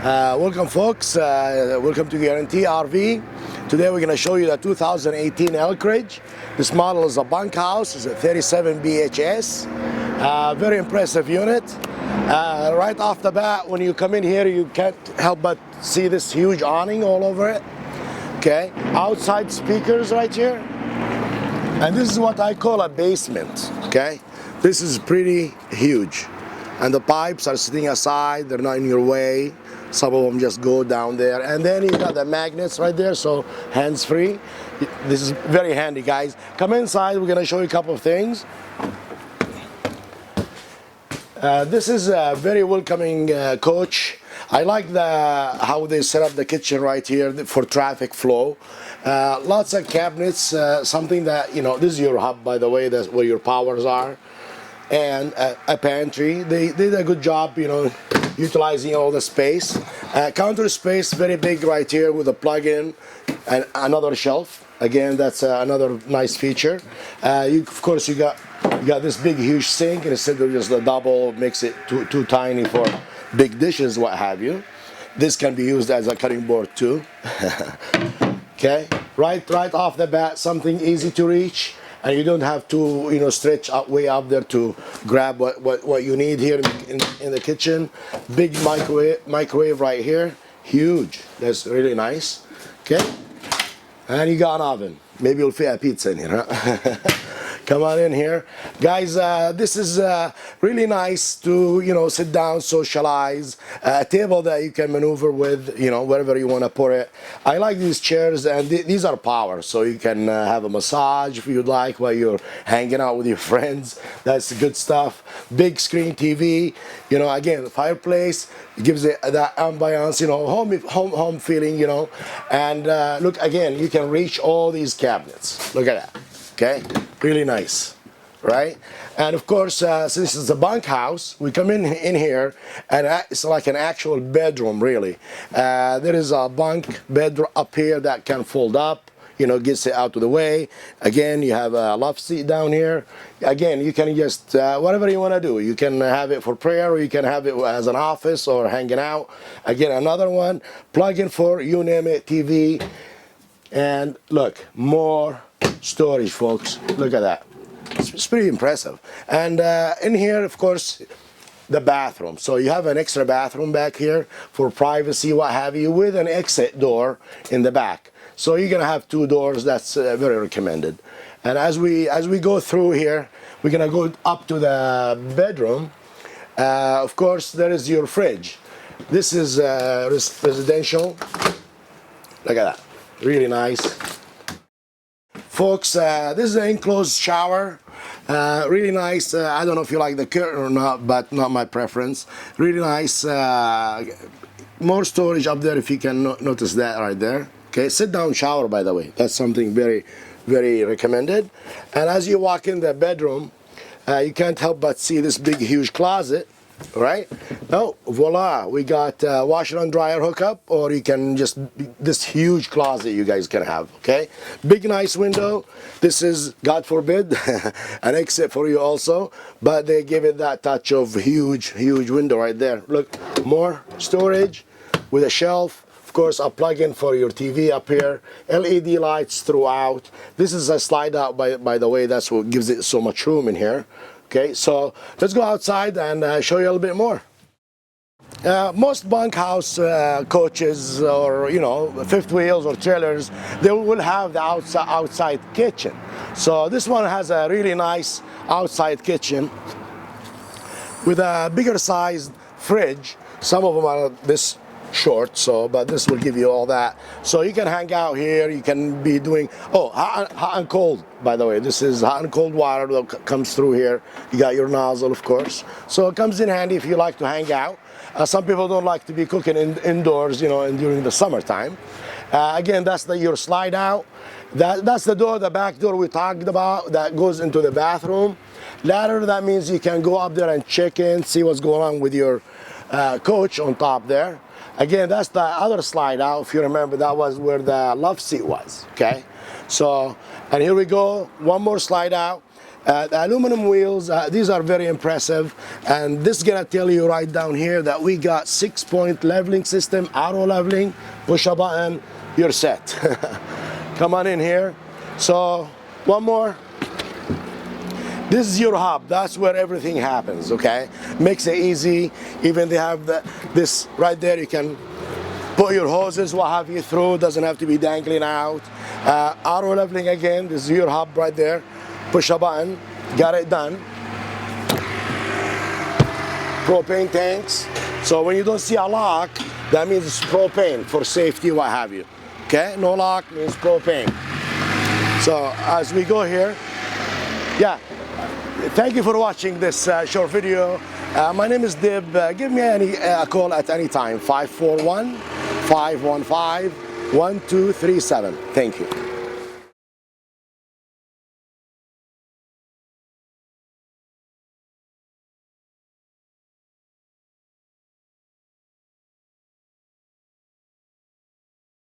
Welcome folks, welcome to Guaranty RV. Today we're going to show you the 2018 Elkridge. This model is a bunkhouse, it's a 37 BHS. Very impressive unit. Right off the bat, when you come in here, you can't help but see this huge awning all over it. Okay, outside speakers right here. And this is what I call a basement, okay? This is pretty huge. And the pipes are sitting aside, they're not in your way. Some of them just go down there. And then you got the magnets right there, so hands-free. This is very handy, guys. Come inside, we're gonna show you a couple of things. This is a very welcoming coach. I like how they set up the kitchen right here for traffic flow. Lots of cabinets, something that, you know, this is your hub, by the way, that's where your powers are. And a pantry. They did a good job, you know, utilizing all the space. Counter space, very big right here with a plug-in and another shelf. Again, that's another nice feature. Of course, you got this big, huge sink, and instead of just a double, makes it too tiny for big dishes, what have you. This can be used as a cutting board too. Okay, right off the bat, something easy to reach. And you don't have to, you know, stretch way up there to grab what you need here in the kitchen. Big microwave right here, huge. That's really nice. Okay, and you got an oven. Maybe you'll fit a pizza in here, huh? Come on in here, guys. This is really nice to, you know, sit down, socialize. A table that you can maneuver with, you know, wherever you want to put it. I like these chairs, and these are power, so you can have a massage if you'd like while you're hanging out with your friends. That's good stuff. Big screen TV, you know. Again, fireplace gives it that ambiance, you know, home feeling, you know. And look, again, you can reach all these cabinets. Look at that. Okay, really nice, right? And of course, since it's a bunkhouse, we come in here, and it's like an actual bedroom, really. There is a bunk bed up here that can fold up, you know, gets it out of the way. Again, you have a love seat down here. Again, you can just, whatever you want to do. You can have it for prayer, or you can have it as an office or hanging out. Again, another one, plug-in for, you name it, TV. And look, more storage, folks. Look at that. It's pretty impressive. And in here, of course, the bathroom. So you have an extra bathroom back here for privacy, what have you, with an exit door in the back. So you're gonna have two doors. That's very recommended. And as we go through here, we're gonna go up to the bedroom. Of course, there is your fridge. This is residential. Look at that. Really nice. Folks, this is an enclosed shower. Really nice. I don't know if you like the curtain or not, but not my preference. Really nice. More storage up there if you can notice that right there. Okay, sit down shower, by the way. That's something very, very recommended. And as you walk in the bedroom, you can't help but see this big, huge closet. Right? Oh, voila, we got washer and dryer hookup, or you can just, this huge closet you guys can have, okay? Big, nice window. This is, God forbid, an exit for you also, but they give it that touch of huge window right there. Look, more storage with a shelf. Of course, a plug-in for your TV up here. LED lights throughout. This is a slide out, by the way. That's what gives it so much room in here. Okay, so let's go outside and show you a little bit more. Most bunkhouse coaches, or, you know, fifth wheels or trailers, they will have the outside kitchen. So this one has a really nice outside kitchen with a bigger sized fridge. Some of them are this short, so, but this will give you all that. So you can hang out here, you can be doing, hot and cold, by the way. This is hot and cold water that comes through here. You got your nozzle, of course. So it comes in handy if you like to hang out. Some people don't like to be cooking indoors, you know, during the summertime. Again, that's your slide out. That's the door, the back door we talked about, that goes into the bathroom. Ladder, that means you can go up there and check in, see what's going on with your coach on top there. Again, that's the other slide out. If you remember, that was where the love seat was, okay? So, and here we go, one more slide out. The aluminum wheels, these are very impressive, and this is gonna tell you right down here that we got 6-point leveling system, auto leveling. Push a button, you're set. Come on in here. So one more. This is your hub. That's where everything happens. Okay, makes it easy. Even they have this right there. You can put your hoses, what have you, through. Doesn't have to be dangling out. Auto leveling again. This is your hub right there. Push a button, got it done. Propane tanks. So when you don't see a lock, that means it's propane for safety, what have you. Okay, no lock means propane. So as we go here, yeah, thank you for watching this short video. My name is Dib. Give me a call at any time, 541-515-1237. Thank you.